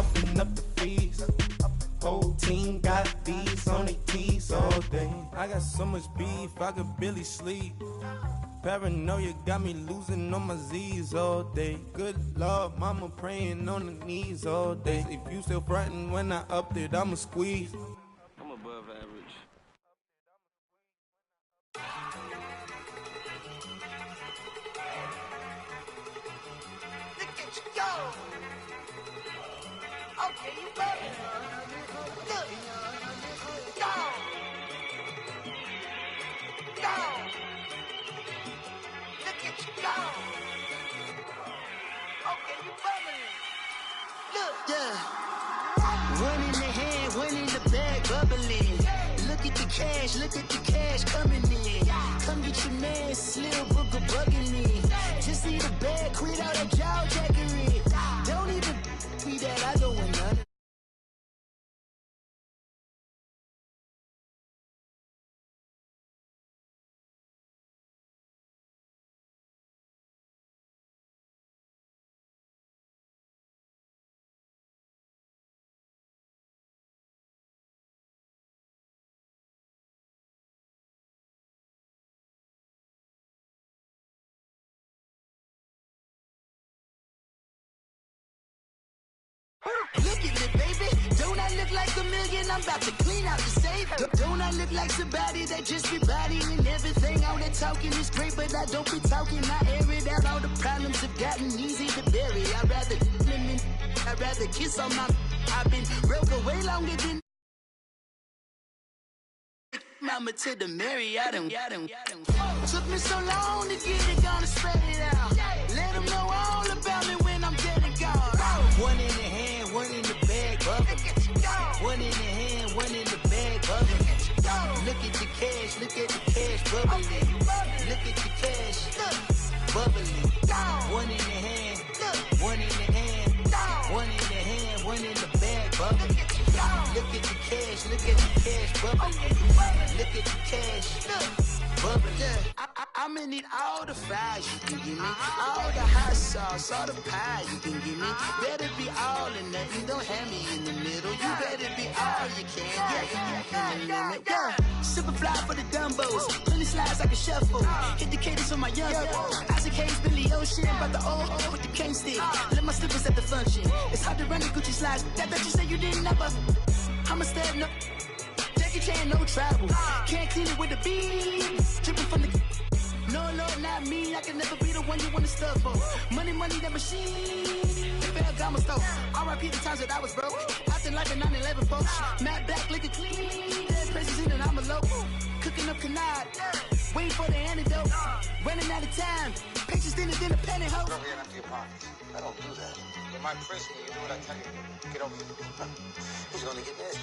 upping up the fees. Whole team got these on their tees all day. I got so much beef, I could barely sleep. Paranoia got me losing on my Z's all day. Good Lord, mama praying on the knees all day. If you still frontin' when I upped it, I'ma squeeze. I'm above average. Look at you go. Okay, you bugging. Look. Go. Go. Look at you go. Okay, you bugging. Look. Yeah. One in the hand, one in the bag, bubbling. Look at the cash coming in. Come get your man, Slim Booker bugging me. Just see the bag, quit all that jaw jackery. Don't even be that, I don't want none. Look at it, baby. Don't I look like a million? I'm about to clean out the safe. Don't I look like somebody that just be bodying everything? All that talking is great, but I don't be talking. I air it out. All the problems have gotten easy to bury. I'd rather kiss on my. I've been broke way longer than mama to the Mary. I don't. Took me so long to get it, gonna spread it out. Let them know all about me when I'm dead and gone. One in the hand, one in the bag, bubbling. One in the hand, one in the bag, bubbling. Look at the cash, bubbling. Look at the cash, bubbling. One in the hand, one in the hand, one in the hand, one in the bag, bubbling. Look at the cash, bubbling. Look at the cash, bubbling. I'ma need all the fries you can give me, all the hot sauce, all the pie you can give me. Better be all or nothing, don't have me in the middle. You better be all you can, yeah. Super fly for the dumbos, plenty slides like a shuffle. Hit the cadence on my young Isaac Hayes, Billy Ocean, about the old with the cane stick. Let my slippers at the function. It's hard to run the Gucci slides. That bet you say you didn't never. I'ma step no. Jackie Chan, no travel. Can't clean it with the beat. Dripping from the. No, not me. I can never be the one you wanna stuff for. Money, that machine. Ferragamo store. R.I.P. the times that I was broke. Acting like a 9/11 folks. Matte black, liquor clean. Dead places in and I'm a local. Cooking up canard. Waiting for the antidote. Running out of time. Pictures thinner than a penny hoe. Go ahead and empty your pockets. I don't do that. You might press me. You do what I tell you. Get over here. Who's gonna get this?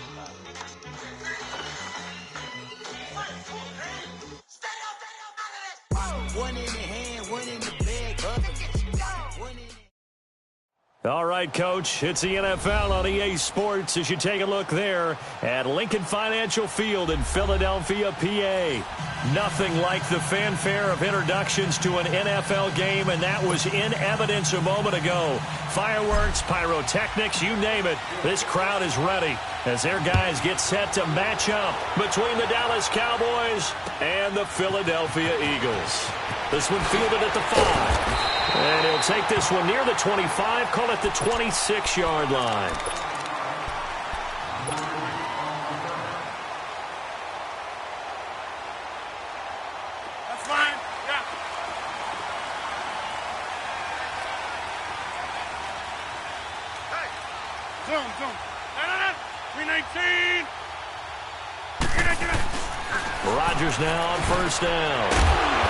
One in the hand, one in the bag, one in. All right, Coach, it's the NFL on EA Sports as you take a look there at Lincoln Financial Field in Philadelphia, PA. Nothing like the fanfare of introductions to an NFL game, and that was in evidence a moment ago. Fireworks, pyrotechnics, you name it, this crowd is ready as their guys get set to match up between the Dallas Cowboys and the Philadelphia Eagles. This one fielded at the 5. And he'll take this one near the 25, call it the 26-yard line. That's fine. Yeah. Hey, zoom. No. 319. Get it. Rodgers now on first down.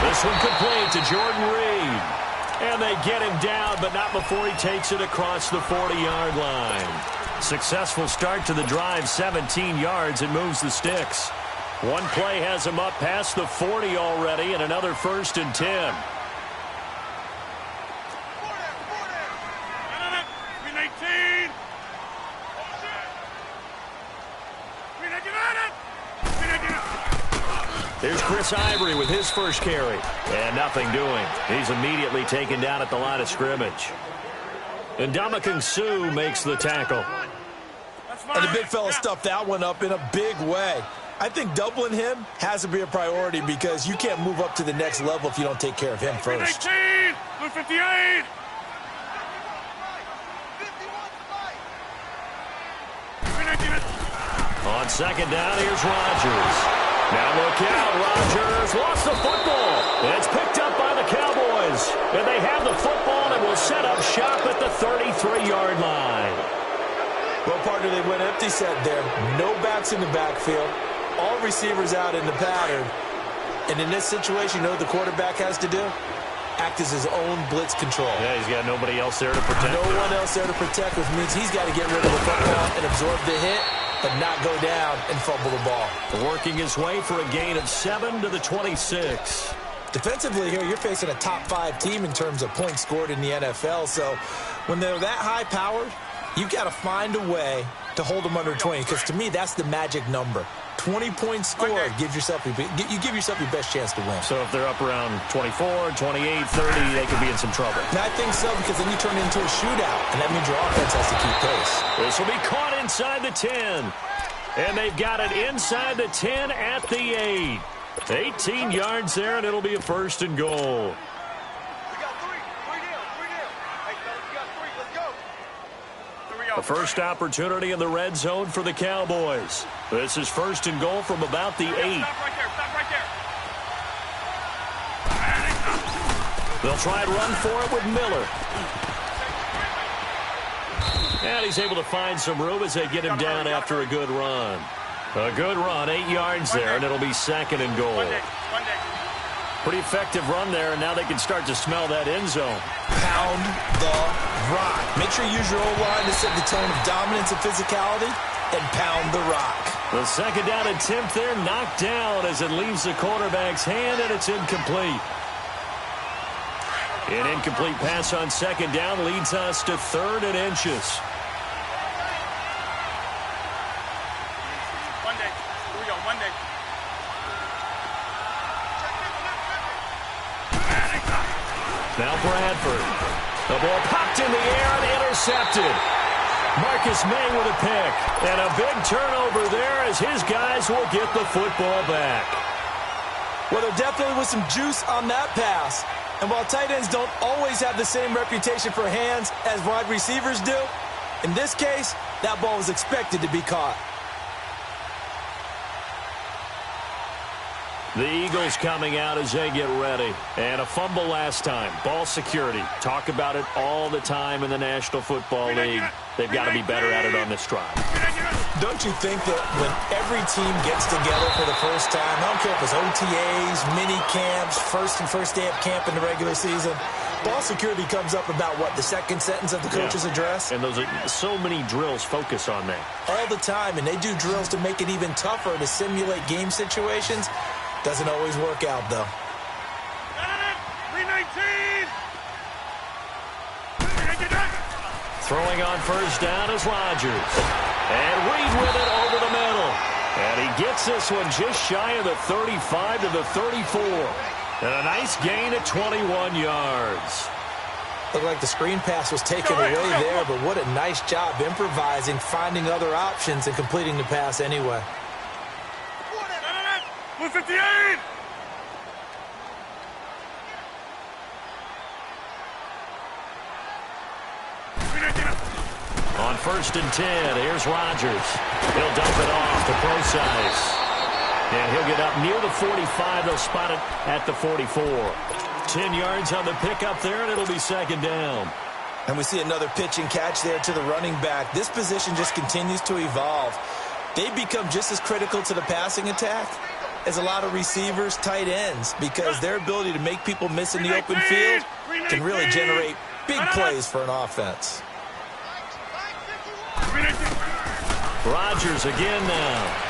This one complete to Jordan Reed. And they get him down, but not before he takes it across the 40-yard line. Successful start to the drive, 17 yards, and moves the sticks. One play has him up past the 40 already, and another 1st and 10. No. 319. There's Chris Ivory with his first carry. And nothing doing. He's immediately taken down at the line of scrimmage. And Ndamukong Suh makes the tackle. And the big fella stuffed that one up in a big way. I think doubling him has to be a priority because you can't move up to the next level if you don't take care of him first. 18, 58. On second down, here's Rodgers. Now look out, Rodgers lost the football. And it's picked up by the Cowboys. And they have the football and will set up shop at the 33-yard line. Well, partner, they went empty set there. No backs in the backfield. All receivers out in the pattern. And in this situation, you know what the quarterback has to do? Act as his own blitz control. Yeah, he's got nobody else there to protect. No one else there to protect, which means he's got to get rid of the football and absorb the hit, but not go down and fumble the ball. Working his way for a gain of 7 to the 26. Defensively here, you're facing a top 5 team in terms of points scored in the NFL. So when they're that high-powered, you've got to find a way to hold them under 20, because to me, that's the magic number. 20 points scored, you give yourself your best chance to win. So if they're up around 24, 28, 30, they could be in some trouble. And I think so, because then you turn it into a shootout, and that means your offense has to keep pace. This will be caught inside the 10. And they've got it inside the 10 at the 8. 18 yards there, and it'll be a first and goal. The first opportunity in the red zone for the Cowboys. This is first and goal from about the 8. Stop right there. Stop right there. They'll try and run for it with Miller. And he's able to find some room as they get him down after a good run. A good run, 8 yards there, and it'll be second and goal. Pretty effective run there, and now they can start to smell that end zone. Pound the rock. Make sure you use your O-line to set the tone of dominance and physicality, and pound the rock. The second down attempt there knocked down as it leaves the quarterback's hand, and it's incomplete. An incomplete pass on second down leads us to 3rd and inches. Monday. Now Bradford. The ball popped in the air and intercepted. Marcus May with a pick. And a big turnover there as his guys will get the football back. Well, there definitely was some juice on that pass. And while tight ends don't always have the same reputation for hands as wide receivers do, in this case, that ball was expected to be caught. The Eagles coming out as they get ready. And a fumble last time. Ball security. Talk about it all the time in the National Football League. They've got to be better at it on this drive. Don't you think that when every team gets together for the first time, I don't care if it's OTAs, mini camps, first day of camp in the regular season, ball security comes up about what, the second sentence of the coach's address? And those are so many drills focus on that. All the time, and they do drills to make it even tougher to simulate game situations. Doesn't always work out, though. 319. Throwing on first down is Rodgers. And Reed with it over the middle. And he gets this one just shy of the 35 to the 34. And a nice gain at 21 yards. Looked like the screen pass was taken away there, but what a nice job improvising, finding other options, and completing the pass anyway. 158. On first and 10, here's Rodgers. He'll dump it off to Procise. And he'll get up near the 45. They'll spot it at the 44. 10 yards on the pickup there, and it'll be second down. And we see another pitch and catch there to the running back. This position just continues to evolve. They become just as critical to the passing attack as a lot of receivers, tight ends, because their ability to make people miss in the open field can really generate big plays for an offense. Rodgers again now.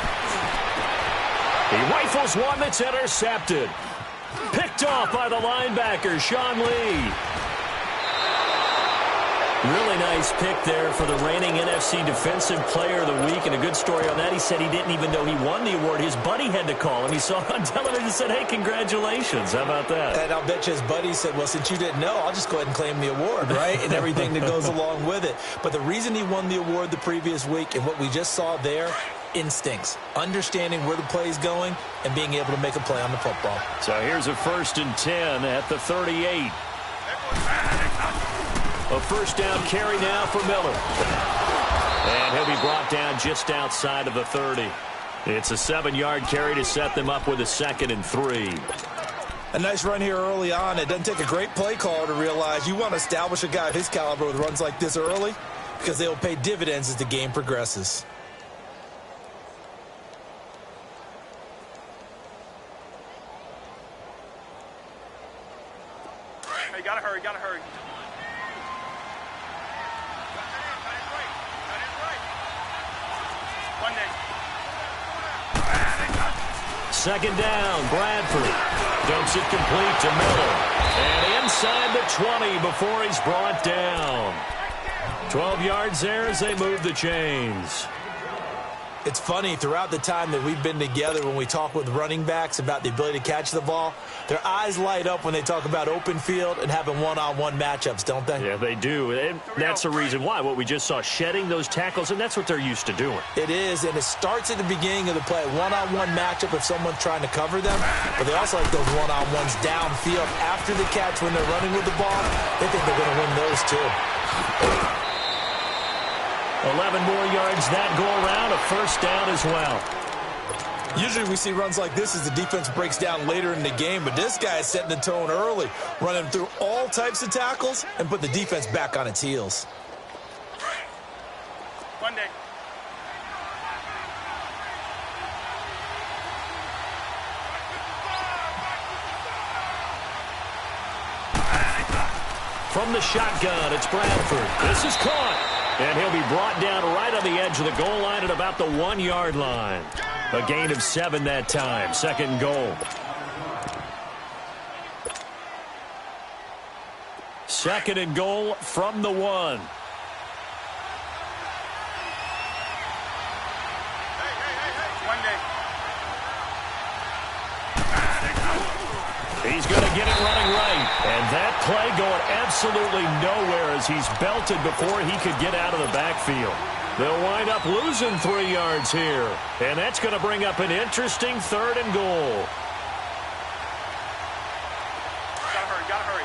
He rifles one that's intercepted. Picked off by the linebacker, Sean Lee. Really nice pick there for the reigning NFC Defensive Player of the Week. And a good story on that, he said he didn't even know he won the award. His buddy had to call him. He saw it on television and said, hey, congratulations. How about that? And I'll bet you his buddy said, well, since you didn't know, I'll just go ahead and claim the award, right? And everything that goes along with it. But the reason he won the award the previous week and what we just saw there, instincts, understanding where the play is going and being able to make a play on the football. So here's a 1st and 10 at the 38. A first down carry now for Miller. And he'll be brought down just outside of the 30. It's a 7-yard carry to set them up with a 2nd and 3. A nice run here early on. It doesn't take a great play caller to realize you want to establish a guy of his caliber with runs like this early because they will pay dividends as the game progresses. Hey, gotta hurry, gotta hurry. Second down, Bradford dumps it complete to Miller. And inside the 20 before he's brought down. 12 yards there as they move the chains. It's funny, throughout the time that we've been together when we talk with running backs about the ability to catch the ball, their eyes light up when they talk about open field and having one-on-one matchups, don't they? Yeah, they do. And that's the reason why. What we just saw, shedding those tackles, and that's what they're used to doing. It is, and it starts at the beginning of the play. One-on-one matchup if someone's trying to cover them, but they also like those one-on-ones downfield after the catch when they're running with the ball. They think they're going to win those too. 11 more yards that go around, a first down as well. Usually we see runs like this as the defense breaks down later in the game, but this guy is setting the tone early, running through all types of tackles and put the defense back on its heels. Monday. From the shotgun, it's Bradford. This is caught. And he'll be brought down right on the edge of the goal line at about the 1-yard line. A gain of 7 that time. 2nd and goal. 2nd and goal from the 1. He's going to get it running right. And that play going absolutely nowhere as he's belted before he could get out of the backfield. They'll wind up losing 3 yards here. And that's going to bring up an interesting 3rd and goal. Gotta hurry, gotta hurry.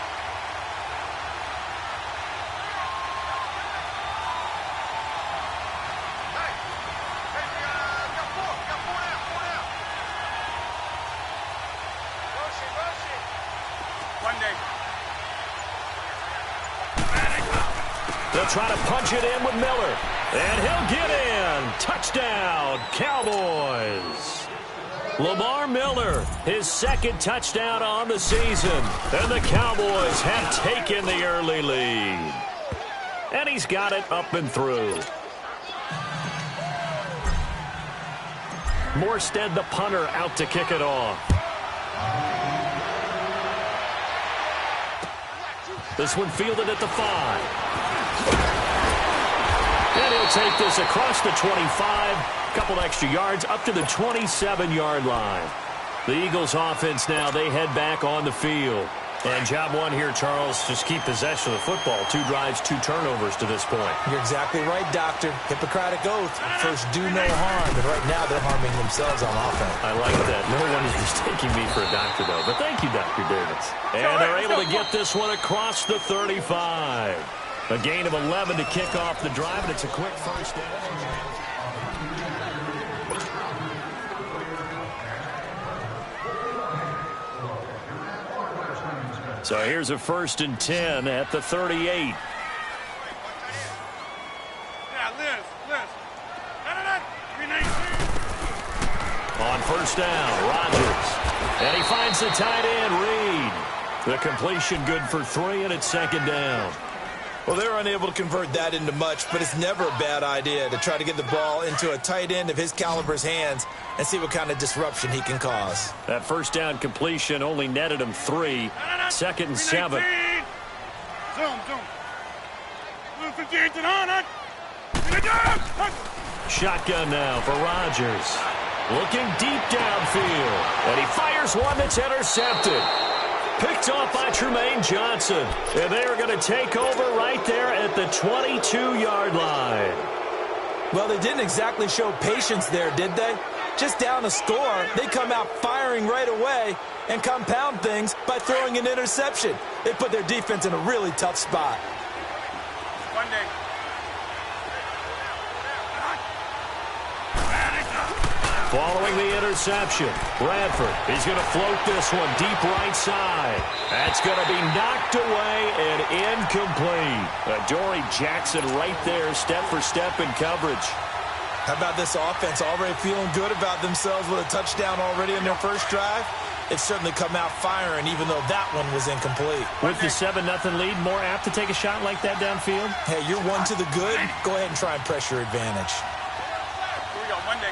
They'll try to punch it in with Miller. And he'll get in. Touchdown, Cowboys. Lamar Miller, his 2nd touchdown on the season. And the Cowboys have taken the early lead. And he's got it up and through. Morstead, the punter, out to kick it off. This one fielded at the 5. And he'll take this across the 25. Couple extra yards up to the 27-yard line. The Eagles offense now, they head back on the field. And job one here, Charles, just keep possession of the football. 2 drives, 2 turnovers to this point. You're exactly right, Doctor. Hippocratic oath. First, do no harm. And right now, they're harming themselves on offense. I like that. No one is mistaking me for a doctor, though. But thank you, Dr. Davis. And they're able to get this one across the 35. A gain of 11 to kick off the drive, and it's a quick first down. So here's a 1st and 10 at the 38. Yeah, Liz. On first down, Rodgers. And he finds the tight end, Reed. The completion good for 3, and it's 2nd down. Well, they're unable to convert that into much, but it's never a bad idea to try to get the ball into a tight end of his caliber's hands and see what kind of disruption he can cause. That first down completion only netted him 3. 2nd and 7. Zoom. Shotgun now for Rodgers. Looking deep downfield. And he fires one that's intercepted. Picked off by Tremaine Johnson. And they are going to take over right there at the 22-yard line. Well, they didn't exactly show patience there, did they? Just down a score, they come out firing right away and compound things by throwing an interception. They put their defense in a really tough spot. One day. Following the interception, Bradford is going to float this one deep right side. That's going to be knocked away and incomplete. Adoree Jackson right there, step for step in coverage. How about this offense already feeling good about themselves with a touchdown already in their first drive? They've certainly come out firing, even though that one was incomplete. With the 7-0 lead, more apt to take a shot like that downfield? Hey, you're one to the good. Go ahead and try and press your advantage. Here we go, one day.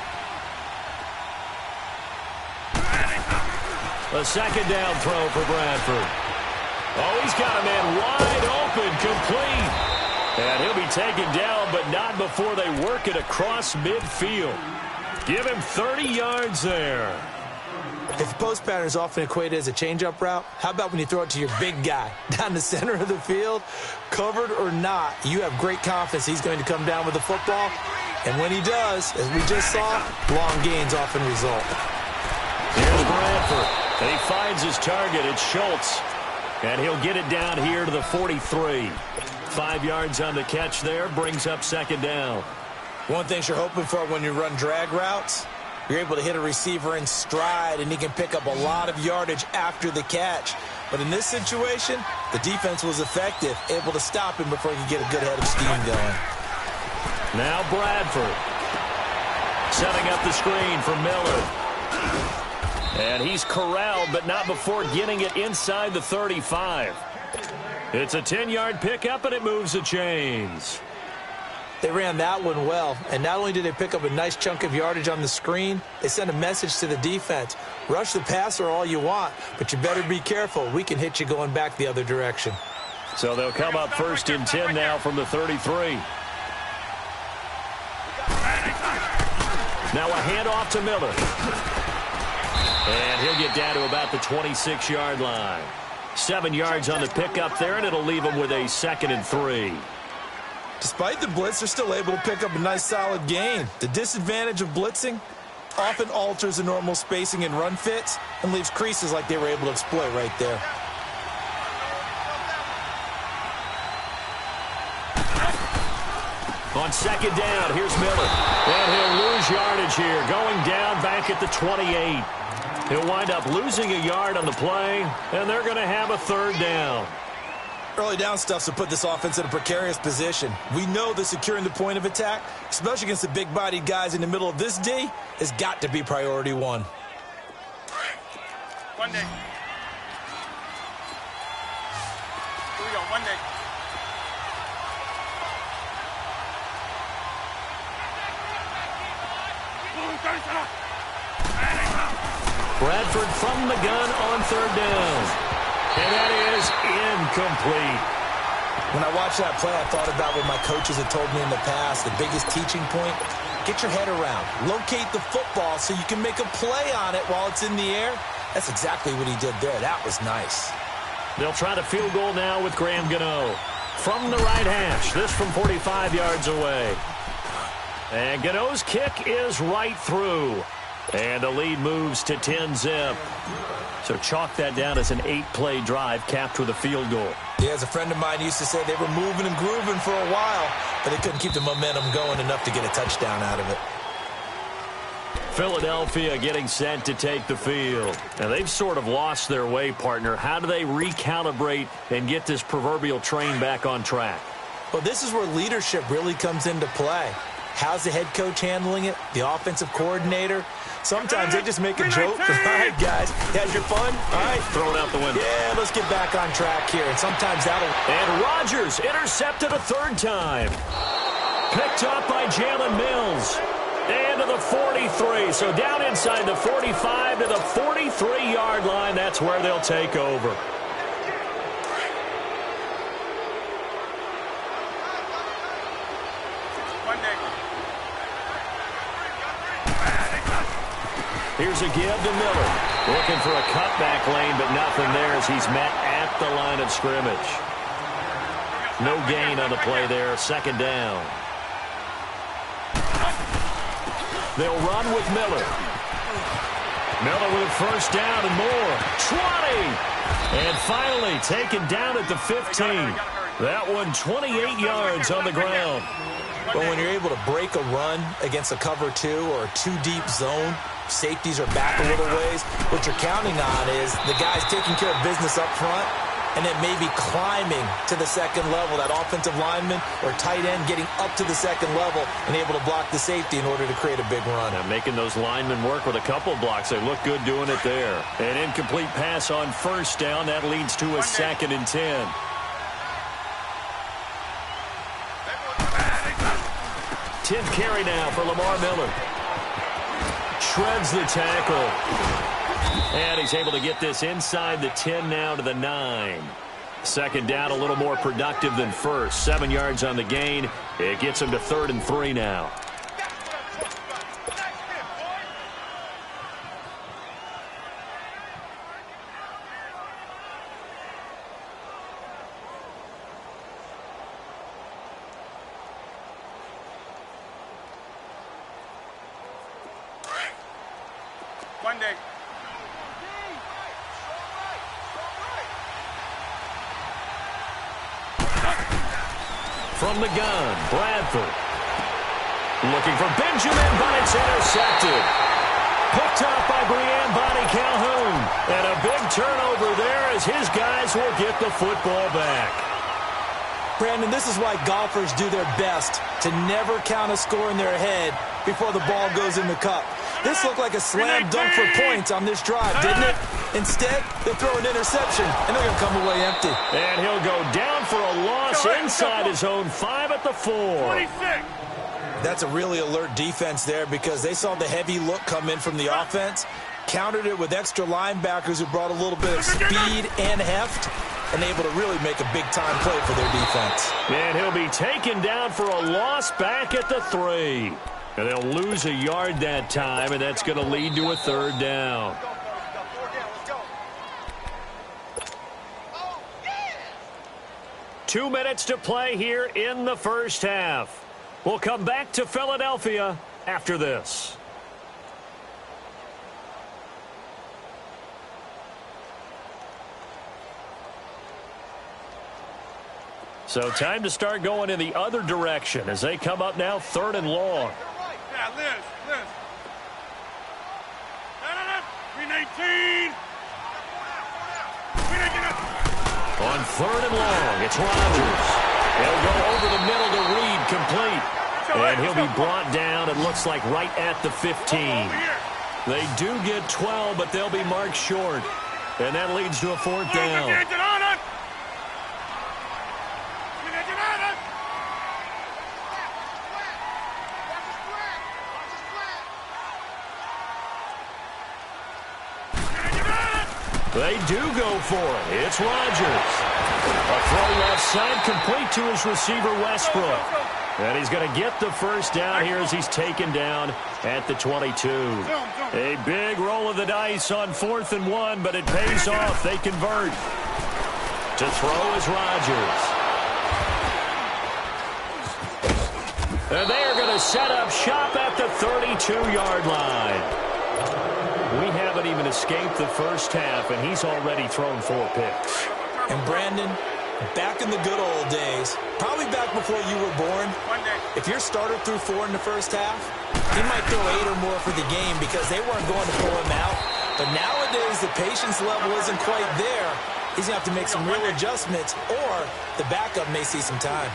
A second down throw for Bradford. Oh, he's got a man wide open, complete. And he'll be taken down, but not before they work it across midfield. Give him 30 yards there. If the post pattern is often equated as a change-up route, how about when you throw it to your big guy down the center of the field? Covered or not, you have great confidence he's going to come down with the football. And when he does, as we just saw, long gains often result. Here's Bradford. And he finds his target. It's Schultz. And he'll get it down here to the 43. 5 yards on the catch there. Brings up second down. One thing you're hoping for when you run drag routes, you're able to hit a receiver in stride, and he can pick up a lot of yardage after the catch. But in this situation, the defense was effective, able to stop him before he could get a good head of steam going. Now Bradford. Setting up the screen for Miller. And he's corralled, but not before getting it inside the 35. It's a 10-yard pickup, and it moves the chains. They ran that one well, and not only did they pick up a nice chunk of yardage on the screen, they sent a message to the defense. Rush the passer all you want, but you better be careful. We can hit you going back the other direction. So they'll come up first and 10 now from the 33. Now a handoff to Miller. And he'll get down to about the 26-yard line. 7 yards on the pickup there, and it'll leave him with a 2nd and 3. Despite the blitz, they're still able to pick up a nice solid gain. The disadvantage of blitzing often alters the normal spacing and run fits and leaves creases like they were able to exploit right there. On second down, here's Miller. And he'll lose yardage here, going down back at the 28. He'll wind up losing a yard on the play, and they're going to have a third down. Early down stuff's to put this offense in a precarious position. We know that securing the point of attack, especially against the big-bodied guys in the middle of this D, has got to be priority one. One day. Here we go, one day. Bradford from the gun on third down. And that is incomplete. When I watched that play, I thought about what my coaches had told me in the past. The biggest teaching point, get your head around. Locate the football so you can make a play on it while it's in the air. That's exactly what he did there. That was nice. They'll try the field goal now with Graham Gano. From the right hash, this from 45 yards away. And Gano's kick is right through. And the lead moves to 10-zip. So chalk that down as an 8-play drive capped with a field goal. Yeah, as a friend of mine used to say, they were moving and grooving for a while, but they couldn't keep the momentum going enough to get a touchdown out of it. Philadelphia getting set to take the field. And they've sort of lost their way, partner. How do they recalibrate and get this proverbial train back on track? Well, this is where leadership really comes into play. How's the head coach handling it? The offensive coordinator? Sometimes they just make a joke. All right, guys, you had your fun? All right. Throw it out the window. Yeah, let's get back on track here. And sometimes that'll... And Rodgers intercepted a third time. Picked up by Jalen Mills. And to the 43. So down inside the 45 to the 43-yard line. That's where they'll take over. Here's a give to Miller. Looking for a cutback lane, but nothing there as he's met at the line of scrimmage. No gain on the play there. Second down. They'll run with Miller. Miller with a first down and more. 20! And finally taken down at the 15. That one 28 yards on the ground. But when you're able to break a run against a cover 2 or a 2-deep zone, safeties are back a little ways. What you're counting on is the guys taking care of business up front and then maybe climbing to the second level, that offensive lineman or tight end getting up to the second level and able to block the safety in order to create a big run. Now making those linemen work with a couple blocks. They look good doing it there. An incomplete pass on first down. That leads to a 2nd and 10. Tenth carry now for Lamar Miller. Shreds the tackle. And he's able to get this inside the 10 now to the 9. Second down a little more productive than first. 7 yards on the gain. It gets him to 3rd and 3 now. One day. From the gun, Bradford. Looking for Benjamin, but it's intercepted. Picked up by Brian Bonnie Calhoun. And a big turnover there as his guys will get the football back. Brandon, this is why golfers do their best to never count a score in their head before the ball goes in the cup. This looked like a slam dunk for points on this drive, didn't it? Instead, they throw an interception, and they're going to come away empty. And he'll go down for a loss inside his own 5 at the 4. 26. That's a really alert defense there because they saw the heavy look come in from the offense, countered it with extra linebackers who brought a little bit of speed and heft, and able to really make a big-time play for their defense. And he'll be taken down for a loss back at the 3. And they'll lose a yard that time, and that's going to lead to a 3rd down. Two minutes to play here in the first half. We'll come back to Philadelphia after this. So time to start going in the other direction as they come up now 3rd and long. Yeah, Liz. 319. On 3rd and long, it's Rodgers. He'll go over the middle to Reed, complete. And he'll be brought down, it looks like, right at the 15. They do get 12, but they'll be marked short. And that leads to a 4th down. They do go for it. It's Rodgers. A throw left side complete to his receiver, Westbrook. And he's going to get the first down here as he's taken down at the 22. A big roll of the dice on 4th and 1, but it pays off. They convert. To throw is Rodgers. And they are going to set up shop at the 32-yard line. We haven't even escaped the first half, and he's already thrown 4 picks. And Brandon, back in the good old days, probably back before you were born, if your starter threw 4 in the first half, he might throw 8 or more for the game because they weren't going to pull him out. But nowadays, the patience level isn't quite there. He's going to have to make some real adjustments, or the backup may see some time.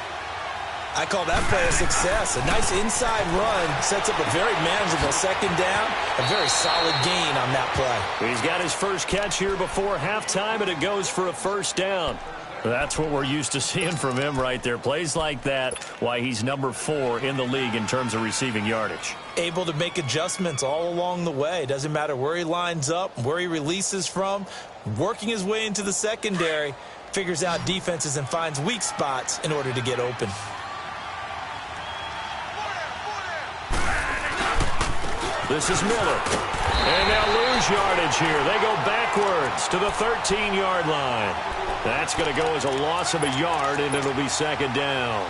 I call that play a success. A nice inside run sets up a very manageable 2nd down. A very solid gain on that play. He's got his first catch here before halftime, and it goes for a 1st down. That's what we're used to seeing from him right there. Plays like that, why he's number 4 in the league in terms of receiving yardage. Able to make adjustments all along the way. Doesn't matter where he lines up, where he releases from. Working his way into the secondary, figures out defenses and finds weak spots in order to get open. This is Miller. And they'll lose yardage here. They go backwards to the 13-yard line. That's going to go as a loss of a yard, and it'll be second down.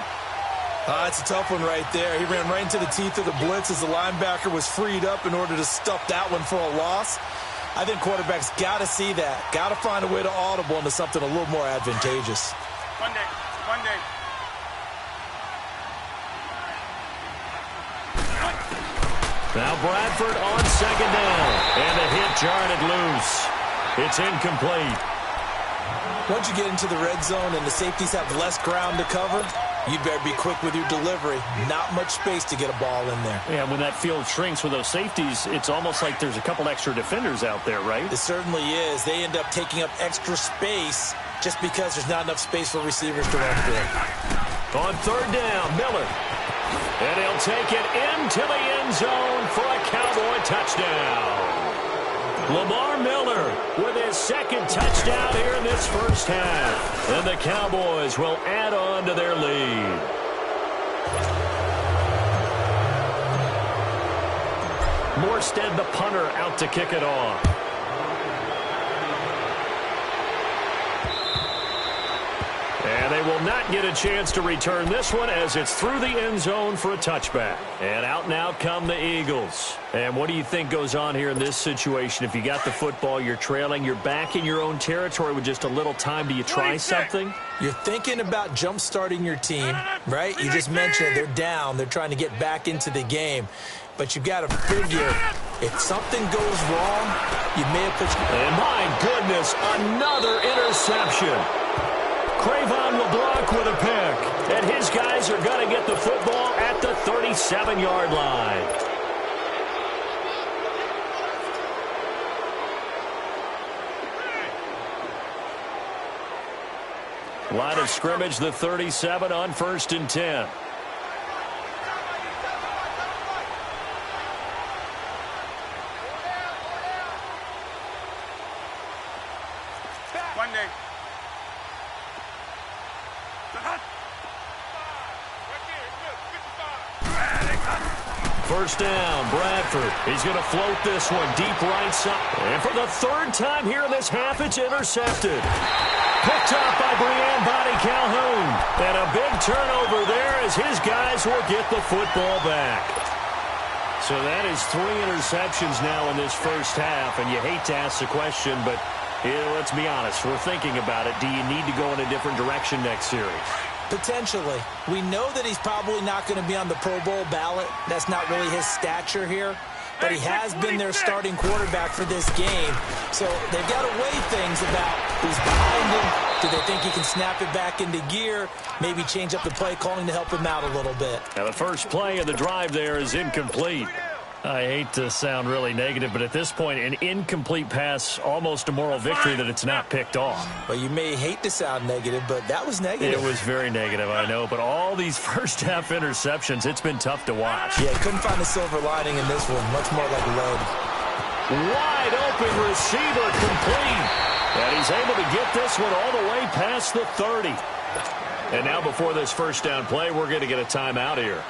It's a tough one right there. He ran right into the teeth of the blitz as the linebacker was freed up in order to stuff that one for a loss. I think quarterbacks got to see that. Got to find a way to audible into something a little more advantageous. One day. Now Bradford on second down. And the hit jarred it loose. It's incomplete. Once you get into the red zone and the safeties have less ground to cover, you better be quick with your delivery. Not much space to get a ball in there. Yeah, when that field shrinks with those safeties, it's almost like there's a couple extra defenders out there, right? It certainly is. They end up taking up extra space just because there's not enough space for receivers to run through. On third down, Miller. And he'll take it into the end zone for a Cowboy touchdown. Lamar Miller with his second touchdown here in this first half. And the Cowboys will add on to their lead. Morstead, the punter, out to kick it off. And they will not get a chance to return this one as it's through the end zone for a touchback. And out now come the Eagles. And what do you think goes on here in this situation? If you got the football, you're trailing, you're back in your own territory with just a little time. Do you try something? You're thinking about jump-starting your team, right? You just mentioned it. They're down. They're trying to get back into the game. But you've got to figure, if something goes wrong, you may have put... And my goodness, another interception. Cravon LeBlanc with a pick. And his guys are going to get the football at the 37-yard line. Line of scrimmage, the 37 on 1st and 10. One day. First down, Bradford. He's going to float this one deep right side. And for the third time here in this half, it's intercepted. Picked up by Brian Body Calhoun. And a big turnover there as his guys will get the football back. So that is 3 interceptions now in this first half. And you hate to ask the question, but let's be honest. We're thinking about it. Do you need to go in a different direction next series? Potentially. We know that he's probably not going to be on the Pro Bowl ballot. That's not really his stature here. But he has been their starting quarterback for this game. So they've got to weigh things about who's behind him. Do they think he can snap it back into gear? Maybe change up the play calling to help him out a little bit. Now the first play of the drive there is incomplete. I hate to sound really negative, but at this point, an incomplete pass, almost a moral victory that it's not picked off. Well, you may hate to sound negative, but that was negative. It was very negative, I know, but all these first-half interceptions, it's been tough to watch. Yeah, couldn't find a silver lining in this one, much more like lead. Wide open receiver complete, and he's able to get this one all the way past the 30. And now before this first down play, we're going to get a timeout here,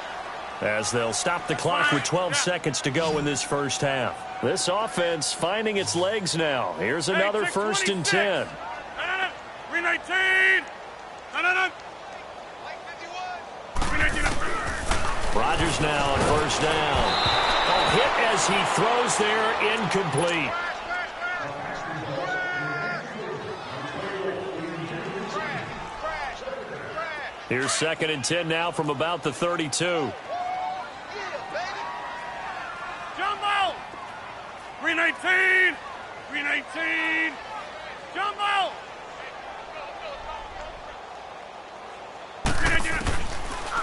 as they'll stop the clock with 12 seconds to go in this first half. This offense finding its legs now. Here's another 1st and 10. 319. Rodgers now on 1st down. A hit as he throws there, incomplete. Here's 2nd and 10 now from about the 32. 319! 319! Jumbo!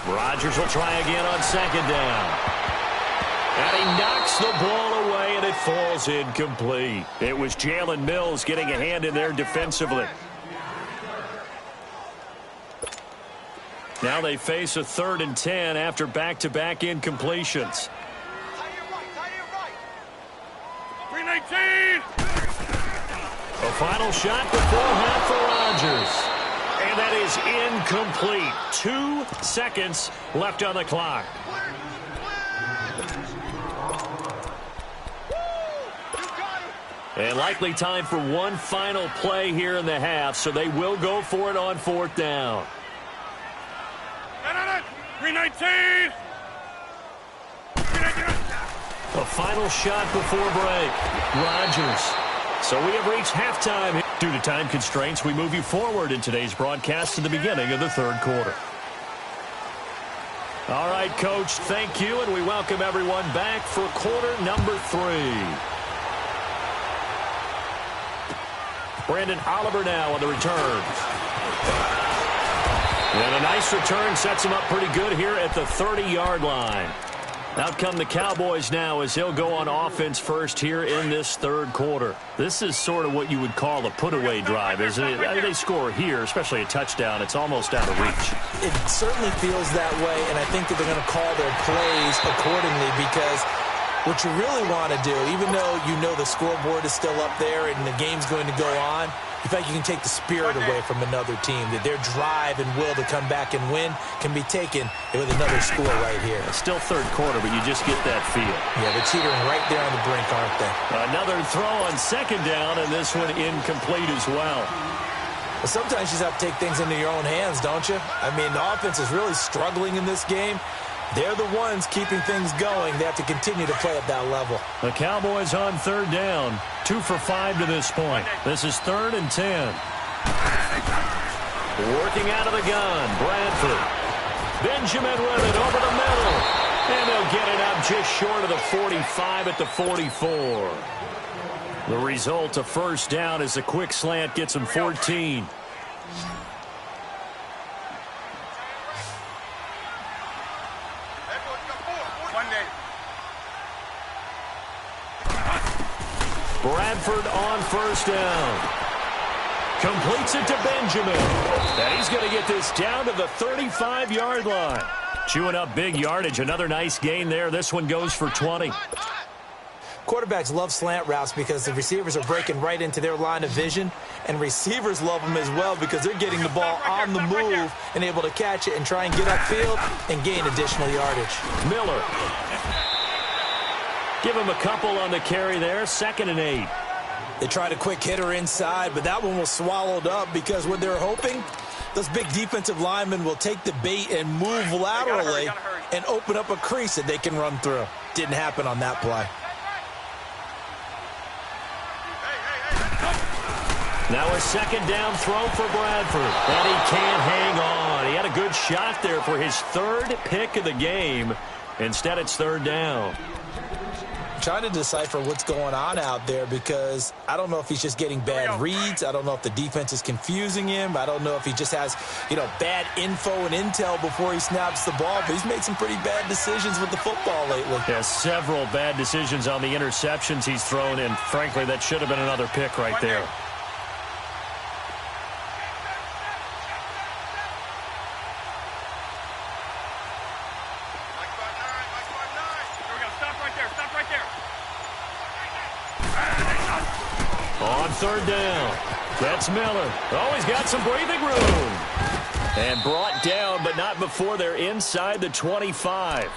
Rodgers will try again on 2nd down. And he knocks the ball away, and it falls incomplete. It was Jalen Mills getting a hand in there defensively. Now they face a 3rd and 10 after back-to-back incompletions. 319! A final shot before half for Rodgers. And that is incomplete. 2 seconds left on the clock. And likely time for one final play here in the half, so they will go for it on 4th down. 319! A final shot before break. Rodgers. So we have reached halftime. Due to time constraints, we move you forward in today's broadcast to the beginning of the 3rd quarter. All right, Coach, thank you, and we welcome everyone back for quarter number 3. Brandon Oliver now on the return. And a nice return sets him up pretty good here at the 30-yard line. Out come the Cowboys now as he'll go on offense first here in this 3rd quarter. This is sort of what you would call a put-away drive, isn't it? They score here, especially a touchdown. It's almost out of reach. It certainly feels that way, and I think that they're going to call their plays accordingly because what you really want to do, even though you know the scoreboard is still up there and the game's going to go on, in fact, you can take the spirit away from another team, that their drive and will to come back and win can be taken with another score right here. It's still 3rd quarter, but you just get that feel. Yeah, they're teetering right there on the brink, aren't they? Another throw on 2nd down, and this one incomplete as well. But sometimes you just have to take things into your own hands, don't you? I mean, the offense is really struggling in this game. They're the ones keeping things going. They have to continue to play at that level. The Cowboys on 3rd down. 2 for 5 to this point. This is 3rd and 10. Working out of the gun, Bradford. Benjamin with it over the middle. And they'll get it up just short of the 45 at the 44. The result, a first down as a quick slant gets them 14. Bradford on first down. Completes it to Benjamin. And he's going to get this down to the 35-yard line. Chewing up big yardage. Another nice gain there. This one goes for 20. Quarterbacks love slant routes because the receivers are breaking right into their line of vision, and receivers love them as well because they're getting the ball on the move and able to catch it and try and get upfield and gain additional yardage. Miller. Give him a couple on the carry there. 2nd and 8. They tried a quick hitter inside, but that one was swallowed up because what they're hoping, those big defensive linemen will take the bait and move laterally and open up a crease that they can run through. Didn't happen on that play. Now a 2nd down throw for Bradford. And he can't hang on. He had a good shot there for his 3rd pick of the game. Instead, it's 3rd down. Trying to decipher what's going on out there because I don't know if he's just getting bad reads. I don't know if the defense is confusing him. I don't know if he just has, bad info and intel before he snaps the ball. But he's made some pretty bad decisions with the football lately. Yeah, several bad decisions on the interceptions he's thrown, and frankly, that should have been another pick right there. On 3rd down, that's Miller. Oh, he's got some breathing room. And brought down, but not before they're inside the 25.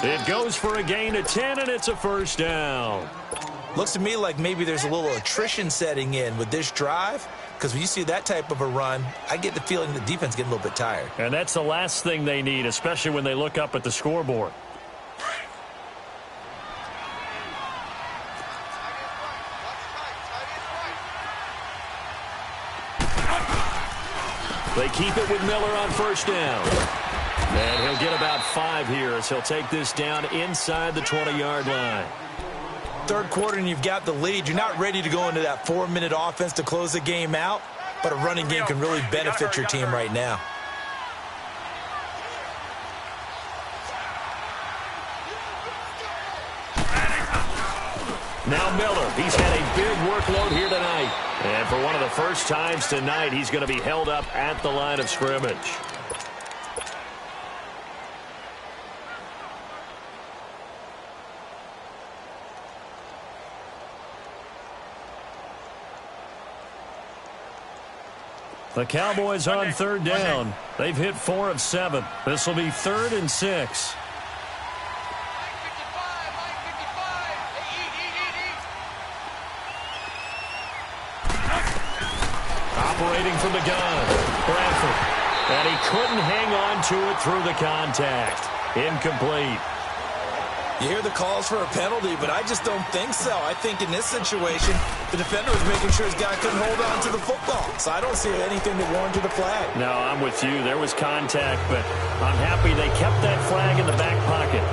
It goes for a gain of 10, and it's a first down. Looks to me like maybe there's a little attrition setting in with this drive, because when you see that type of a run, I get the feeling the defense getting a little bit tired. And that's the last thing they need, especially when they look up at the scoreboard. They keep it with Miller on first down. And he'll get about 5 here as he'll take this down inside the 20-yard line. 3rd quarter and you've got the lead. You're not ready to go into that 4-minute offense to close the game out, but a running game can really benefit your team right now. Now Miller, he's had a big workload here tonight. And for one of the first times tonight, he's going to be held up at the line of scrimmage. The Cowboys on 3rd down. They've hit 4 of 7. This will be 3rd and 6. operating from the gun. Bradford. And he couldn't hang on to it through the contact. Incomplete. You hear the calls for a penalty, but I just don't think so. I think in this situation, the defender was making sure his guy couldn't hold on to the football. So I don't see anything that warranted the flag. No, I'm with you. There was contact, but I'm happy they kept that flag in the back pocket.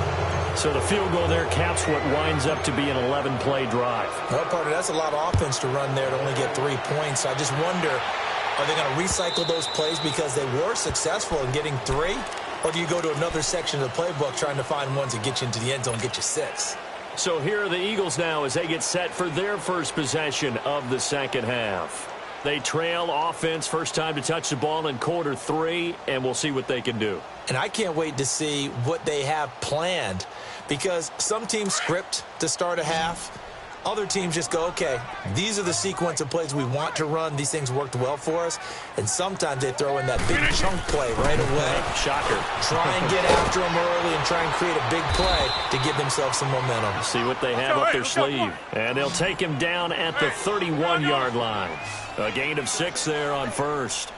So the field goal there caps what winds up to be an 11-play drive. Well, partner, that's a lot of offense to run there to only get 3 points. I just wonder, are they going to recycle those plays because they were successful in getting 3? Or do you go to another section of the playbook trying to find ones that get you into the end zone and get you 6? So here are the Eagles now as they get set for their first possession of the second half. They trail offense first time to touch the ball in quarter 3, and we'll see what they can do. And I can't wait to see what they have planned, because some teams script to start a half. Other teams just go, okay, these are the sequence of plays we want to run. These things worked well for us. And sometimes they throw in that big chunk play right away. Shocker. Try and get after them early and try and create a big play to give themselves some momentum. See what they have up their sleeve. And they'll take him down at the 31-yard line. A gain of 6 there on first.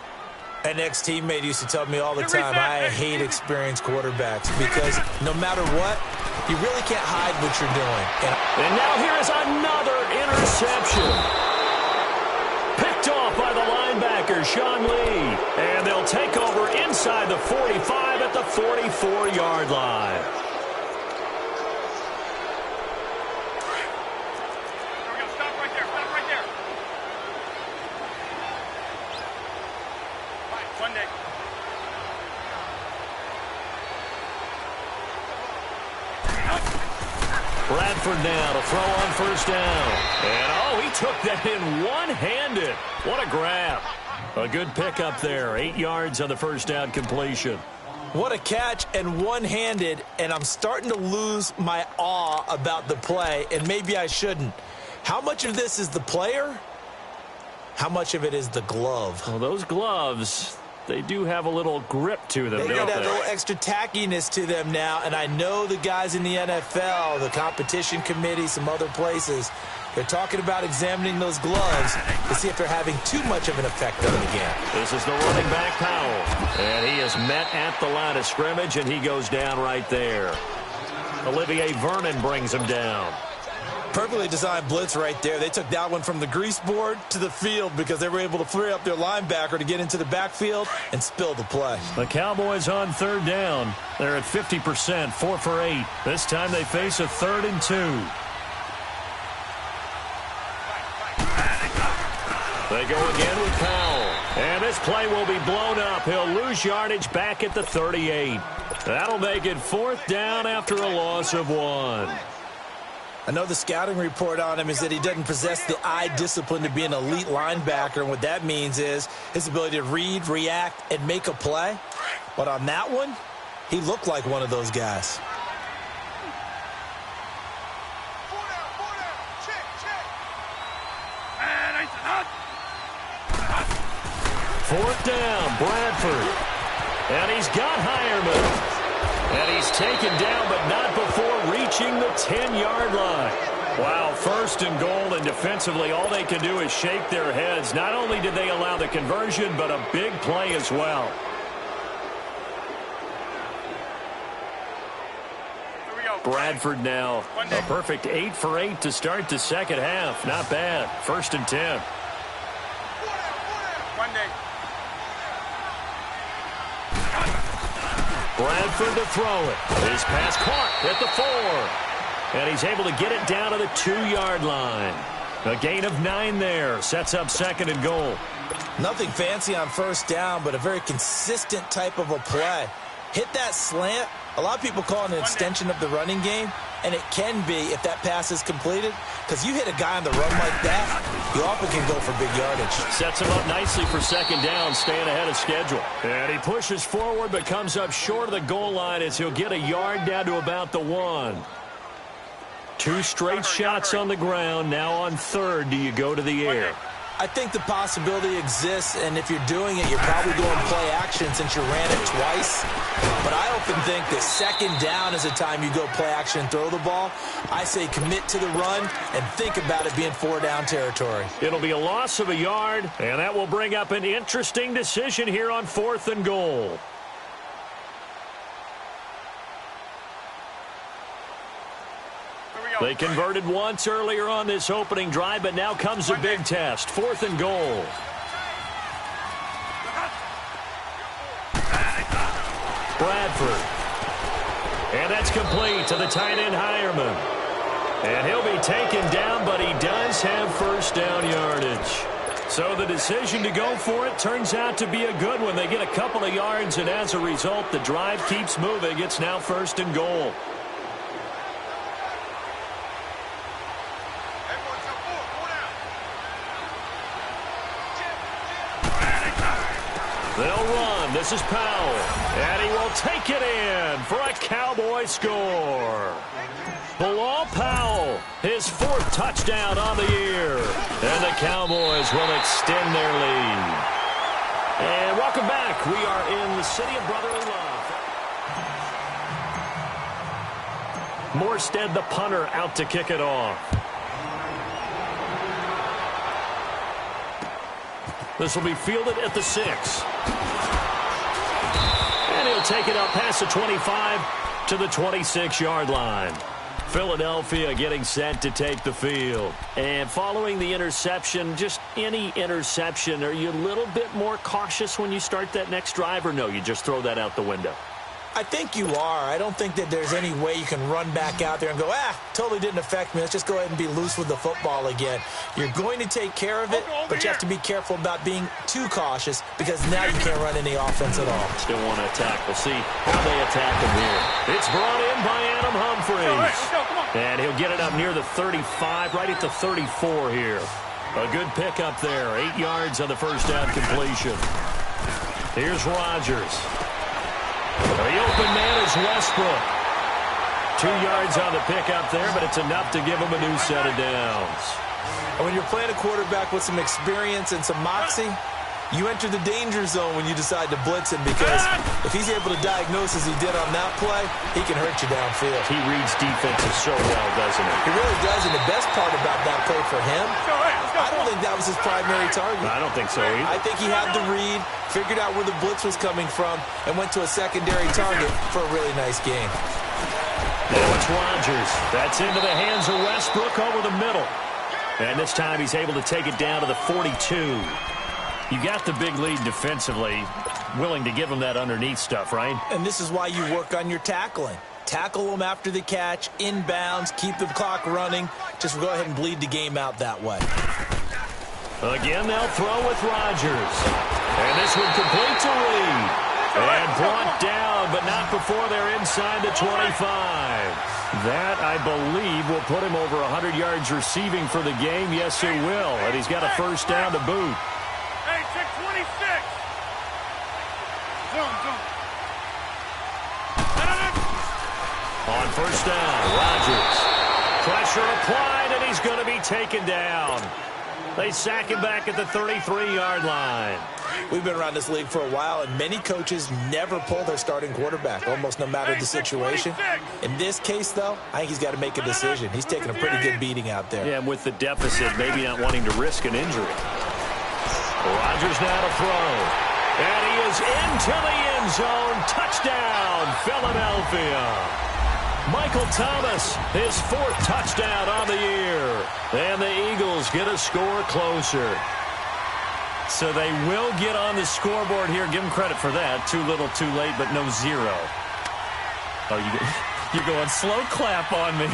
An ex-teammate used to tell me all the time, I hate experienced quarterbacks because no matter what, you really can't hide what you're doing. And now here is another interception. Picked off by the linebacker, Sean Lee. And they'll take over inside the 45 at the 44-yard line. Stop right there. Stop right there. Monday. Bradford now to throw on first down. And, oh, he took that in one-handed. What a grab. A good pickup there. 8 yards on the first down completion. What a catch and one-handed, and I'm starting to lose my awe about the play, and maybe I shouldn't. How much of this is the player? How much of it is the glove? Well, those gloves, they do have a little grip to them, They don't got a they? little extra tackiness to them now, and I know the guys in the NFL, the competition committee, some other places, they're talking about examining those gloves to see if they're having too much of an effect on the game. This is the running back, Powell. And he is met at the line of scrimmage, and he goes down right there. Olivier Vernon brings him down. Perfectly designed blitz right there. They took that one from the grease board to the field because they were able to free up their linebacker to get into the backfield and spill the play. The Cowboys on third down. They're at 50%, 4 for 8. This time they face a 3rd and 2. They go again with Powell. And this play will be blown up. He'll lose yardage back at the 38. That'll make it 4th down after a loss of 1. I know the scouting report on him is that he doesn't possess the eye discipline to be an elite linebacker, and what that means is his ability to read, react, and make a play. But on that one, he looked like one of those guys. Fourth down, Bradford. And he's got Hireman. And he's taken down, but not before reaching the 10-yard line. Wow, 1st and goal, and defensively, all they can do is shake their heads. Not only did they allow the conversion, but a big play as well. Bradford now, a perfect 8 for 8 to start the second half. Not bad. 1st and 10. Bradford to throw it. His pass caught at the 4. And he's able to get it down to the 2-yard line. A gain of 9 there. Sets up 2nd and goal. Nothing fancy on first down, but a very consistent type of a play. Hit that slant. A lot of people call it an extension of the running game, and it can be if that pass is completed, because you hit a guy on the run like that, you often can go for big yardage. Sets him up nicely for 2nd down, staying ahead of schedule. And he pushes forward, but comes up short of the goal line as he'll get a yard down to about the 1. 2 straight shots on the ground. Now on 3rd, do you go to the air? I think the possibility exists, and if you're doing it, you're probably going play action since you ran it twice. But I often think that second down is the time you go play action and throw the ball. I say commit to the run and think about it being 4-down territory. It'll be a loss of a yard, and that will bring up an interesting decision here on 4th and goal. They converted once earlier on this opening drive, but now comes a big test. 4th and goal. Bradford. And that's complete to the tight end, Hireman. And he'll be taken down, but he does have first down yardage. So the decision to go for it turns out to be a good one. They get a couple of yards, and as a result, the drive keeps moving. It's now 1st and goal. They'll run. This is Powell. And he will take it in for a Cowboy score. Bilal Powell, his 4th touchdown on the year. And the Cowboys will extend their lead. And welcome back. We are in the city of brotherly love. Morstead, the punter, out to kick it off. This will be fielded at the 6. And he'll take it up past the 25 to the 26-yard line. Philadelphia getting set to take the field. And following the interception, just any interception, are you a little bit more cautious when you start that next drive, or no, you just throw that out the window? I think you are. I don't think that there's any way you can run back out there and go, totally didn't affect me. Let's just go ahead and be loose with the football again. You're going to take care of it, but you have to be careful about being too cautious because now you can't run any offense at all. Still want to attack. We'll see how they attack him here. It's brought in by Adam Humphries. And he'll get it up near the 35, right at the 34 here. A good pick up there. 8 yards on the first down completion. Here's Rodgers. The open man is Westbrook. 2 yards on the pickup there, but it's enough to give him a new set of downs. And when you're playing a quarterback with some experience and some moxie, you enter the danger zone when you decide to blitz him because if he's able to diagnose as he did on that play, he can hurt you downfield. He reads defenses so well, doesn't he? He really does, and the best part about that play for him, I don't think that was his primary target. I don't think so either. I think he had the read, figured out where the blitz was coming from, and went to a secondary target for a really nice game. Now it's Rodgers. That's into the hands of Westbrook over the middle. And this time he's able to take it down to the 42. You got the big lead defensively, willing to give him that underneath stuff, right? And this is why you work on your tackling. Tackle them after the catch, inbounds, keep the clock running. Just go ahead and bleed the game out that way. Again, they'll throw with Rodgers. And this one complete to Reed. And brought down, but not before they're inside the 25. That, I believe, will put him over 100 yards receiving for the game. Yes, it will. And he's got a first down to boot. Hey, check 26. Zoom. On first down, Rodgers. Pressure applied, and he's going to be taken down. They sack him back at the 33-yard line. We've been around this league for a while, and many coaches never pull their starting quarterback, almost no matter the situation. In this case, though, I think he's got to make a decision. He's taking a pretty good beating out there. Yeah, and with the deficit, maybe not wanting to risk an injury. Rodgers now to throw. And he is into the end zone. Touchdown, Philadelphia. Michael Thomas, his 4th touchdown on the year. And the Eagles get a score closer. So they will get on the scoreboard here. Give them credit for that. Too little, too late, but no 0. Oh, you're going slow clap on me.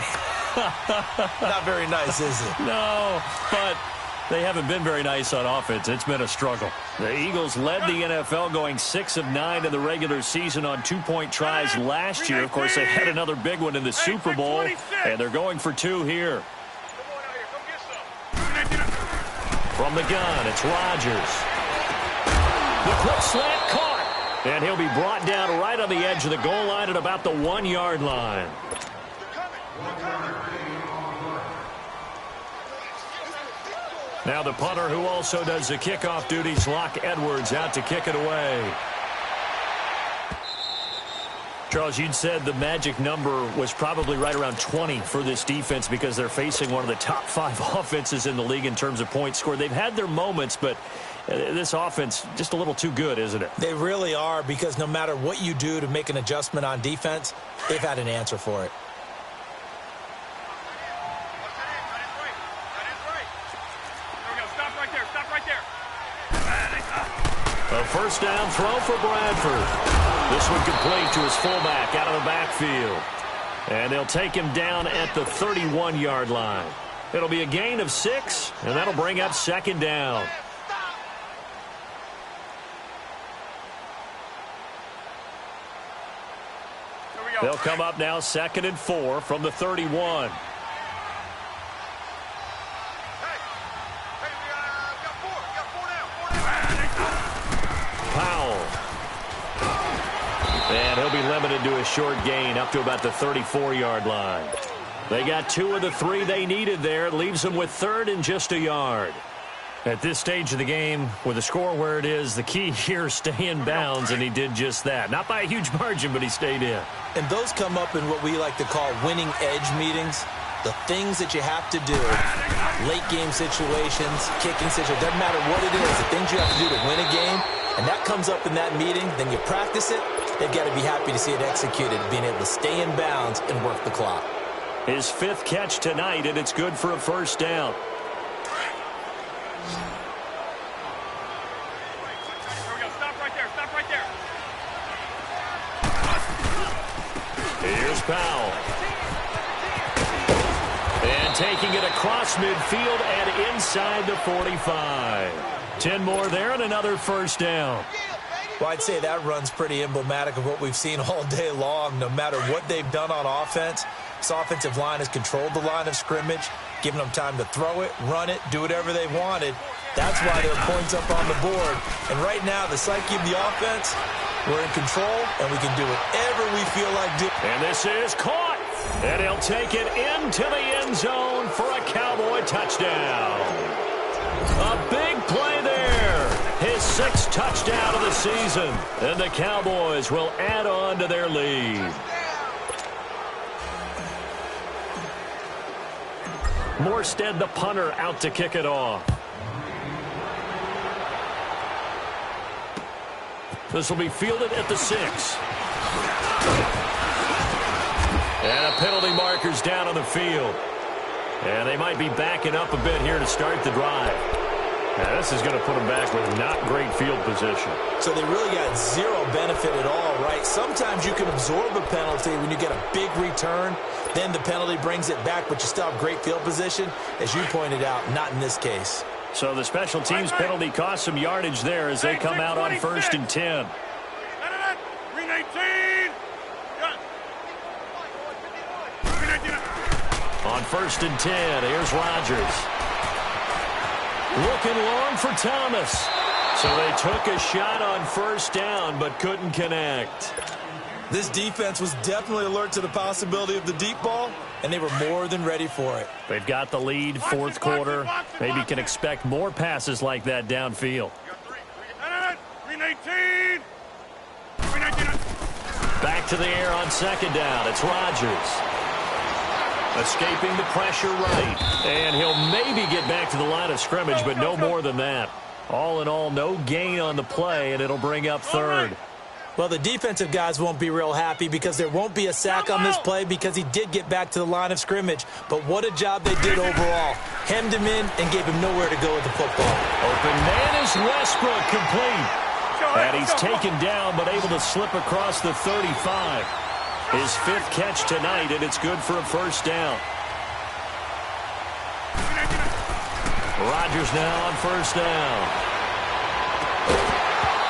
Not very nice, is it? No, but they haven't been very nice on offense. It's been a struggle. The Eagles led the NFL going 6 of 9 in the regular season on 2-point tries last year. Of course, they had another big one in the Super Bowl, and they're going for 2 here. From the gun, it's Rodgers. The quick slant caught, and he'll be brought down right on the edge of the goal line at about the 1-yard line. Now the punter who also does the kickoff duties, Locke Edwards, out to kick it away. Charles, you'd said the magic number was probably right around 20 for this defense because they're facing one of the top 5 offenses in the league in terms of points scored. They've had their moments, but this offense just a little too good, isn't it? They really are, because no matter what you do to make an adjustment on defense, they've had an answer for it. A first down throw for Bradford. This one complete to his fullback out of the backfield. And they'll take him down at the 31-yard line. It'll be a gain of 6, and that'll bring up second down. They'll come up now 2nd and 4 from the 31. Powell. And he'll be limited to a short gain up to about the 34-yard line. They got 2 of the 3 they needed there. It leaves them with 3rd and just a yard. At this stage of the game, with the score where it is, the key here is stay in bounds, and he did just that. Not by a huge margin, but he stayed in. And those come up in what we like to call winning edge meetings. The things that you have to do, late game situations, kicking situations, doesn't matter what it is, the things you have to do to win a game, and that comes up in that meeting, then you practice it, they've got to be happy to see it executed, being able to stay in bounds and work the clock. His 5th catch tonight, and it's good for a first down. Here's Powell. And taking it across midfield and inside the 45. 10 more there and another first down. Well, I'd say that run's pretty emblematic of what we've seen all day long. No matter what they've done on offense, this offensive line has controlled the line of scrimmage, giving them time to throw it, run it, do whatever they wanted. That's why there are points up on the board. And right now, the psyche of the offense, we're in control, and we can do whatever we feel like doing. And this is caught. And he'll take it into the end zone for a Cowboy touchdown. A big play there. His 6th touchdown of the season. And the Cowboys will add on to their lead. Morstead, the punter, out to kick it off. This will be fielded at the 6. And a penalty marker's down on the field. And they might be backing up a bit here to start the drive. Now, this is going to put them back with not great field position. So they really got 0 benefit at all, right? Sometimes you can absorb a penalty when you get a big return. Then the penalty brings it back, but you still have great field position. As you pointed out, not in this case. So the special teams penalty cost some yardage there as they come out on 1st and 10. Green 18. On 1st and 10, here's Rodgers. Looking long for Thomas. So they took a shot on 1st down but couldn't connect. This defense was definitely alert to the possibility of the deep ball, and they were more than ready for it. They've got the lead, 4th quarter. Maybe can expect more passes like that downfield. Green 18. Back to the air on 2nd down. It's Rodgers. Escaping the pressure right. And he'll maybe get back to the line of scrimmage, but no more than that. All in all, no gain on the play, and it'll bring up 3rd. Well, the defensive guys won't be real happy because there won't be a sack on this play because he did get back to the line of scrimmage. But what a job they did overall. Hemmed him in and gave him nowhere to go with the football. Open man is Westbrook, complete. And he's taken down but able to slip across the 35. His 5th catch tonight, and it's good for a first down. Rodgers now on 1st down.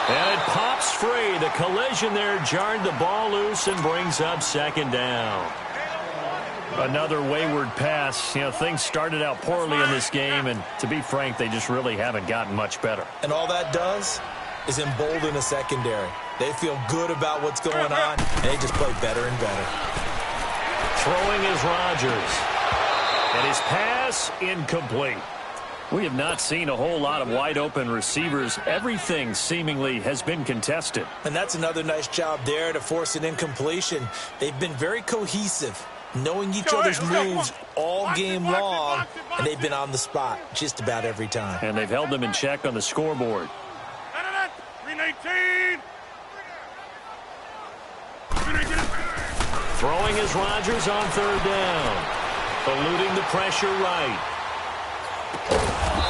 And it pops free. The collision there jarred the ball loose and brings up 2nd down. Another wayward pass. You know, things started out poorly in this game, and to be frank, they just really haven't gotten much better. And all that does is embolden a secondary. They feel good about what's going on, and they just play better and better. Throwing is Rodgers. And his pass incomplete. We have not seen a whole lot of wide-open receivers. Everything seemingly has been contested. And that's another nice job there to force an incompletion. They've been very cohesive, knowing each other's moves all game long, and they've been on the spot just about every time. And they've held them in check on the scoreboard. 319. Throwing is Rodgers on third down. Eluding the pressure right.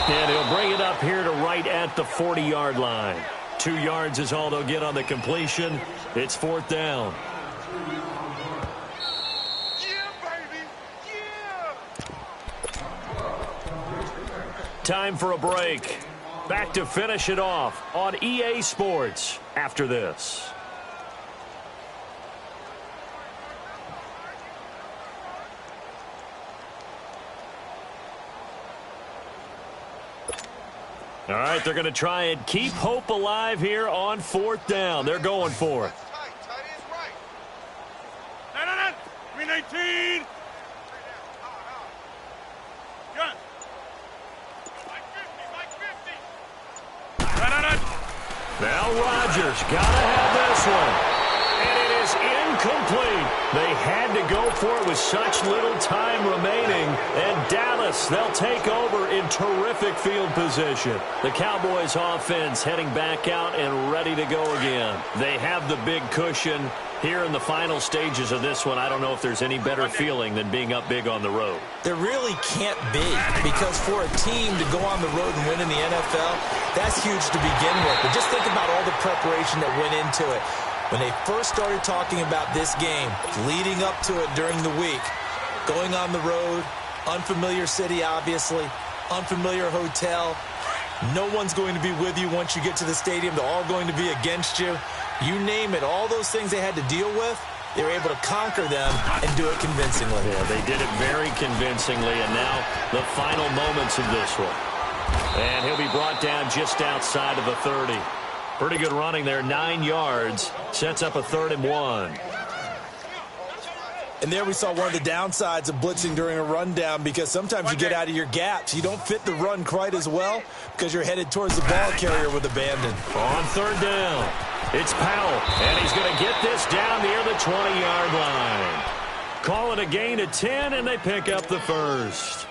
And he'll bring it up here to right at the 40-yard line. 2 yards is all they'll get on the completion. It's fourth down. Time for a break. Back to finish it off on EA Sports after this. All right, they're going to try and keep hope alive here on fourth down. They're going for it. 319. Now Rodgers got to have this one. And it is incomplete. They had to go for it with such little time remaining. And Dallas, they'll take over in terrific field position. The Cowboys offense heading back out and ready to go again. They have the big cushion. Here in the final stages of this one, I don't know if there's any better feeling than being up big on the road. There really can't be, because for a team to go on the road and win in the NFL, that's huge to begin with. But just think about all the preparation that went into it. When they first started talking about this game, leading up to it during the week, going on the road, unfamiliar city, obviously, unfamiliar hotel. No one's going to be with you once you get to the stadium. They're all going to be against you. You name it, all those things they had to deal with, they were able to conquer them and do it convincingly. Yeah, they did it very convincingly, and now the final moments of this one. And he'll be brought down just outside of the 30. Pretty good running there, 9 yards. Sets up a 3rd and 1. And there we saw one of the downsides of blitzing during a rundown, because sometimes you get out of your gaps. You don't fit the run quite as well because you're headed towards the ball carrier with abandon. On 3rd down, it's Powell, and he's going to get this down near the 20-yard line. Call it a gain of 10, and they pick up the first.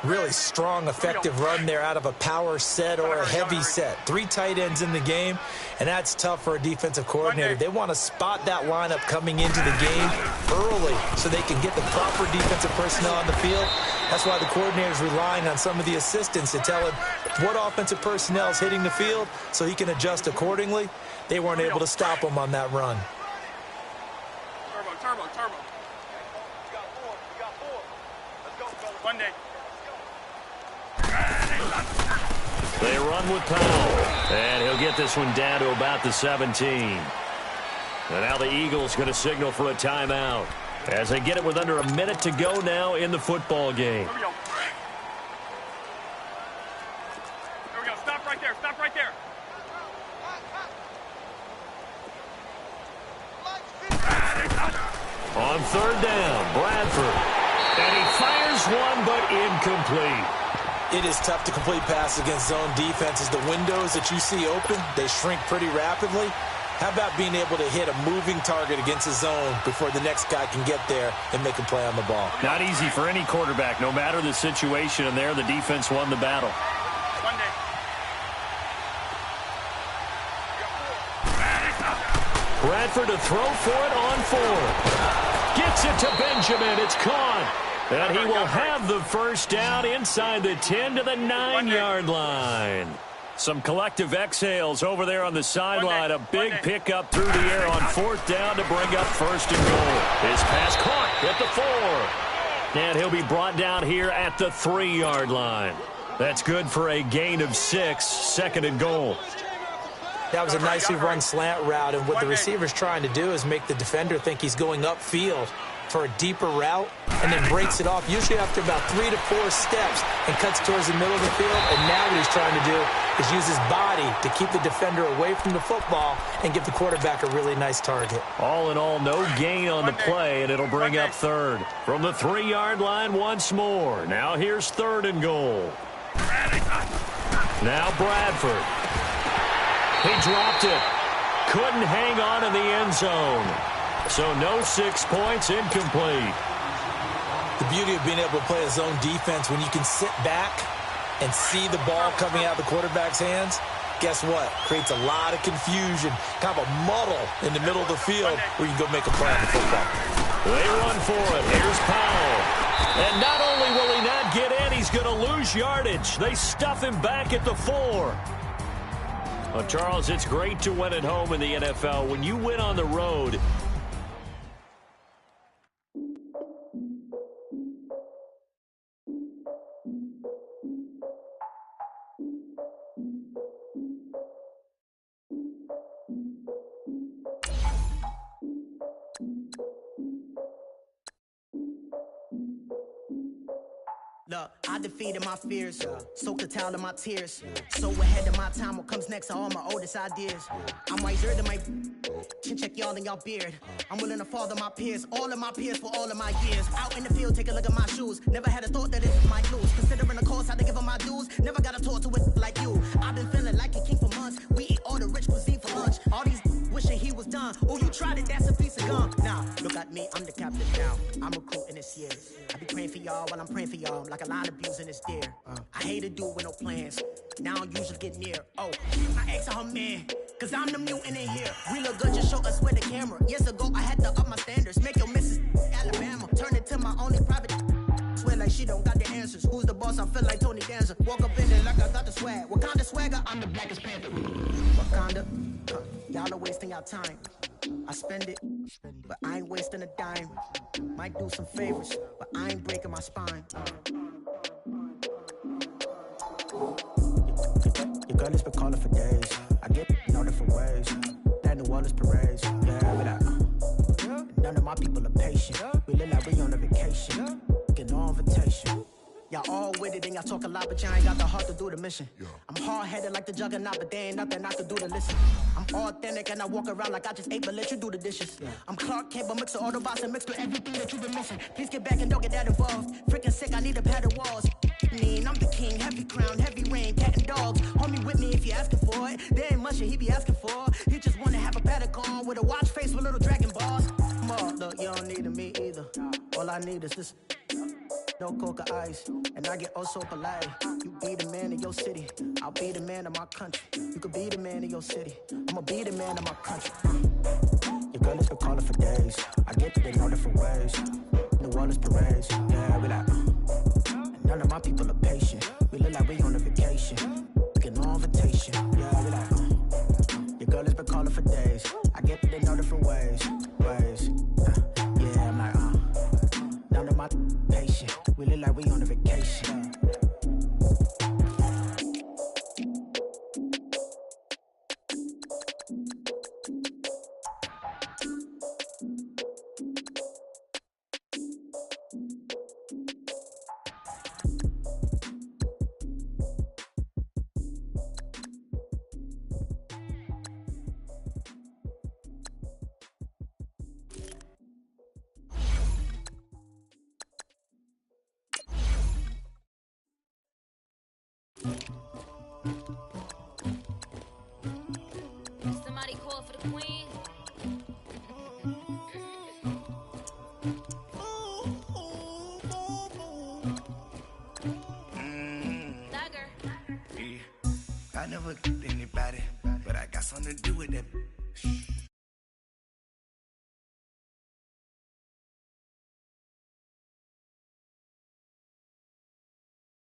Really strong, effective run there out of a power set or a heavy set. 3 tight ends in the game, and that's tough for a defensive coordinator. They want to spot that lineup coming into the game early so they can get the proper defensive personnel on the field. That's why the coordinator is relying on some of the assistants to tell him what offensive personnel is hitting the field so he can adjust accordingly. They weren't able to stop him on that run. Turbo. You got 4. Let's go. One day. They run with Powell, and he'll get this one down to about the 17. And now the Eagles going to signal for a timeout as they get it with under a minute to go now in the football game. Here we go. Stop right there. On 3rd down, Bradford. And he fires one, but incomplete. It is tough to complete passes against zone defenses. The windows that you see open, they shrink pretty rapidly. How about being able to hit a moving target against a zone before the next guy can get there and make a play on the ball? Not easy for any quarterback, no matter the situation. And there, the defense won the battle. Bradford to throw for it on 4. Gets it to Benjamin. It's caught. And he will have the first down inside the 10 to the 9-yard line. Some collective exhales over there on the sideline. A big pickup through the air on 4th down to bring up 1st and goal. His pass caught at the 4. And he'll be brought down here at the 3-yard line. That's good for a gain of 6, 2nd and goal. That was a nicely run slant route, and what the receiver's trying to do is make the defender think he's going upfield for a deeper route, and then breaks it off, usually after about 3 to 4 steps, and cuts towards the middle of the field. And now what he's trying to do is use his body to keep the defender away from the football and give the quarterback a really nice target. All in all, no gain on the play, and it'll bring up 3rd. From the 3-yard line once more. Now here's 3rd and goal. Now Bradford. He dropped it. Couldn't hang on in the end zone. So no 6 points, incomplete. The beauty of being able to play a zone defense when you can sit back and see the ball coming out of the quarterback's hands, guess what? Creates a lot of confusion, kind of a muddle in the middle of the field where you can go make a play on the football. They run for it. Here's Powell. And not only will he not get in, he's going to lose yardage. They stuff him back at the 4. Well, Charles, it's great to win at home in the NFL. When you win on the road, look, I defeated my fears, soaked the towel in my tears. So ahead of my time, what comes next are all my oldest ideas. I'm wiser than my check y'all in y'all beard. I'm willing to father my peers, all of my peers for all of my years. Out in the field, take a look at my shoes. Never had a thought that it might lose. Considering the cost, I had to give them my dues. Never got to talk to it like you. I've been feeling like a king for months. We eat all the rich cuisine for lunch. All these wishing he was done. Oh, you tried it, that's a piece of gum. Now, look at me, I'm the captain now. I'm recruiting this year. I be praying for y'all while I'm praying for y'all. Like a line abusing this deer. I hate to do it with no plans. Now I don't usually get near. Oh, I asked her man, cause I'm the mutant in here. We look good, just show us with the camera. Years ago, I had to up my standards. Make your missus Alabama. Turn it to my only private. Swear like she don't got the answers. Who's the boss? I feel like Tony Danza. Walk up in there like I got the swag. What kind of swagger? I'm the blackest panther. What kind of? Y'all are wasting your time. I spend it, but I ain't wasting a dime. Might do some favors, but I ain't breaking my spine. Your girl has been calling for days. I get in all different ways. That New Orleans parades. Yeah, we like, none of my people are patient. We look like we on a vacation. Get no invitation. Y'all all with it and y'all talk a lot, but y'all ain't got the heart to do the mission. I'm hard-headed like the juggernaut, but there ain't nothing I can do to listen. I'm authentic and I walk around like I just ate, but let you do the dishes. I'm Clark Kent, but mix the Autobots and mixed with everything that you've been missing. Please get back and don't get that involved. Freaking sick, I need a padded walls. I'm the king, heavy crown, heavy rain, cat and dogs. Homie with me if you're asking for it. There ain't much that he be asking for. He just wanna have a paddock on with a watch face with little dragon balls. Look, you don't need me either. All I need is this. No coca ice, and I get oh so polite. You be the man of your city, I'll be the man of my country. You could be the man of your city, I'ma be the man of my country. Your girl has been calling for days. I get it in all different ways. New Orleans parades, yeah, we like. None of my people are patient. We look like we on a vacation. Get no invitation, yeah, we like. Your girl has been calling for days. I get it in all different ways. Yeah, I'm like, none of my patient. We look like we on a vacation. Somebody call for the queen. Dagger. Yeah. I never did anybody, but I got something to do with that.